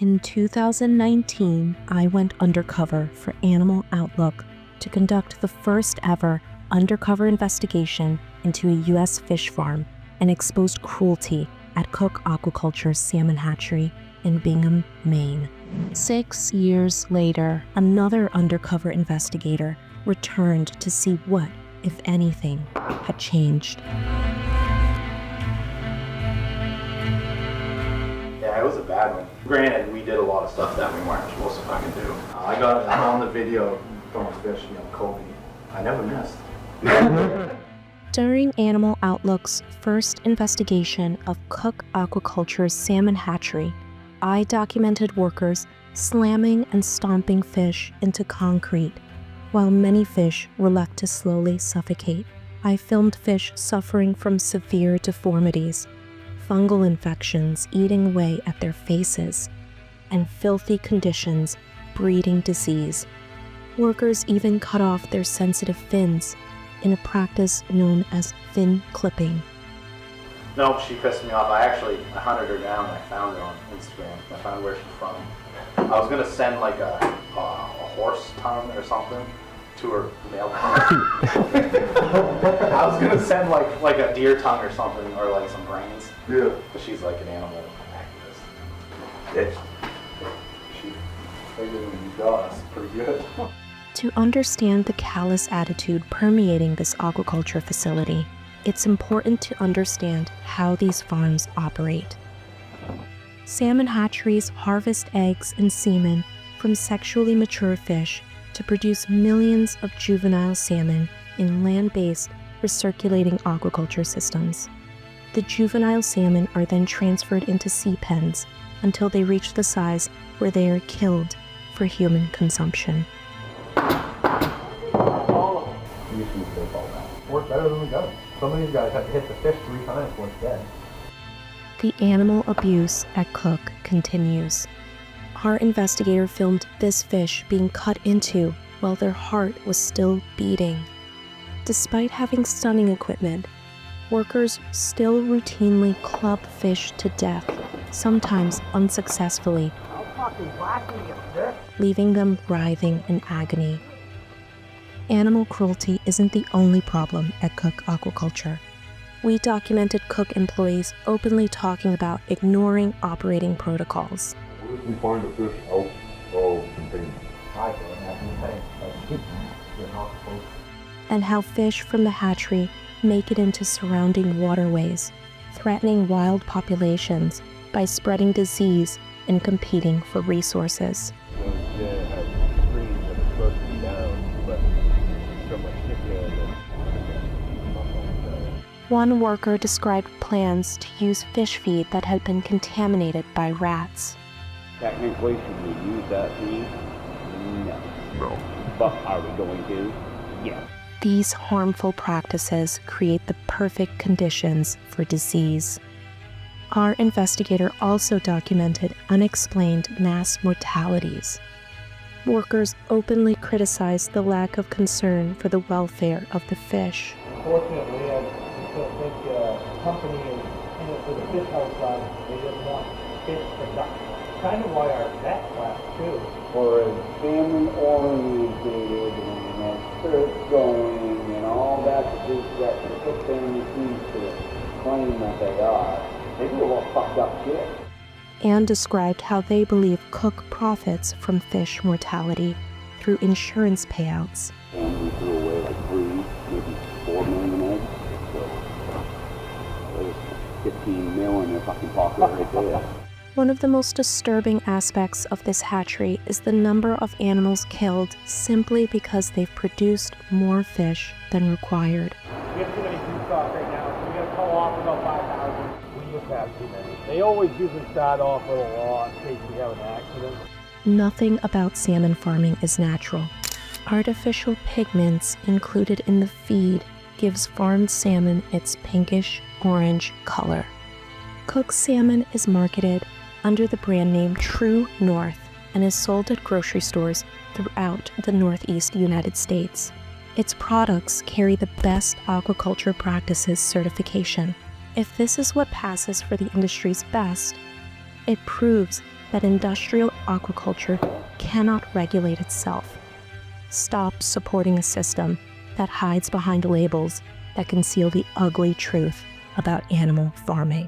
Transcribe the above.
In 2019, I went undercover for Animal Outlook to conduct the first ever undercover investigation into a U.S. fish farm and exposed cruelty at Cooke Aquaculture's salmon hatchery in Bingham, Maine. 6 years later, another undercover investigator returned to see what, if anything, had changed. Yeah, it was a bad one. Granted, we did a lot of stuff that we weren't supposed to fucking do. I got on the video throwing fish, Kobe. I never missed. During Animal Outlook's first investigation of Cooke Aquaculture's salmon hatchery, I documented workers slamming and stomping fish into concrete, while many fish were left to slowly suffocate. I filmed fish suffering from severe deformities, fungal infections eating away at their faces, and filthy conditions breeding disease. Workers even cut off their sensitive fins in a practice known as fin clipping. Nope, she pissed me off. I hunted her down and I found her on Instagram. I found where she's from. I was gonna send like a horse tongue or something to her mailbox. I was gonna send like a deer tongue or something, or like some brains. Yeah. But she's like an animal activist. She figured when you got us pretty good. To understand the callous attitude permeating this aquaculture facility, it's important to understand how these farms operate. Salmon hatcheries harvest eggs and semen from sexually mature fish to produce millions of juvenile salmon in land-based recirculating aquaculture systems. The juvenile salmon are then transferred into sea pens until they reach the size where they are killed for human consumption. Work better than we got. Some of these guys have to hit the fish 3 times before it's dead. The animal abuse at Cooke continues. Our investigator filmed this fish being cut into while their heart was still beating. Despite having stunning equipment, workers still routinely club fish to death, sometimes unsuccessfully, leaving them writhing in agony. Animal cruelty isn't the only problem at Cooke Aquaculture. We documented Cooke employees openly talking about ignoring operating protocols. What if we find a fish out of containment? And how fish from the hatchery make it into surrounding waterways, threatening wild populations by spreading disease and competing for resources. One worker described plans to use fish feed that had been contaminated by rats. Technically, should we use that feed? No. But are we going to? Yes. These harmful practices create the perfect conditions for disease. Our investigator also documented unexplained mass mortalities. Workers openly criticized the lack of concern for the welfare of the fish. Fortunately, I don't think the company is in it for the fish health side. They just want fish production. Kind of why our vet class too. Or as salmon orientated and as church going and all that the Cooke family seems to claim that they are. They do a lot of fucked up shit. And described how they believe Cooke profits from fish mortality through insurance payouts. And we threw away like 3, maybe 4 million eggs. So there's 15 mil in their fucking pocket right there. One of the most disturbing aspects of this hatchery is the number of animals killed simply because they've produced more fish than required. We have too many food stock right now, so we got to call off about 5,000. We just have too many. They always usually start off with a lot in case we have an accident. Nothing about salmon farming is natural. Artificial pigments included in the feed gives farmed salmon its pinkish-orange color. Cooke salmon is marketed under the brand name True North and is sold at grocery stores throughout the Northeast United States. Its products carry the Best Aquaculture Practices certification. If this is what passes for the industry's best, it proves that industrial aquaculture cannot regulate itself. Stop supporting a system that hides behind labels that conceal the ugly truth about animal farming.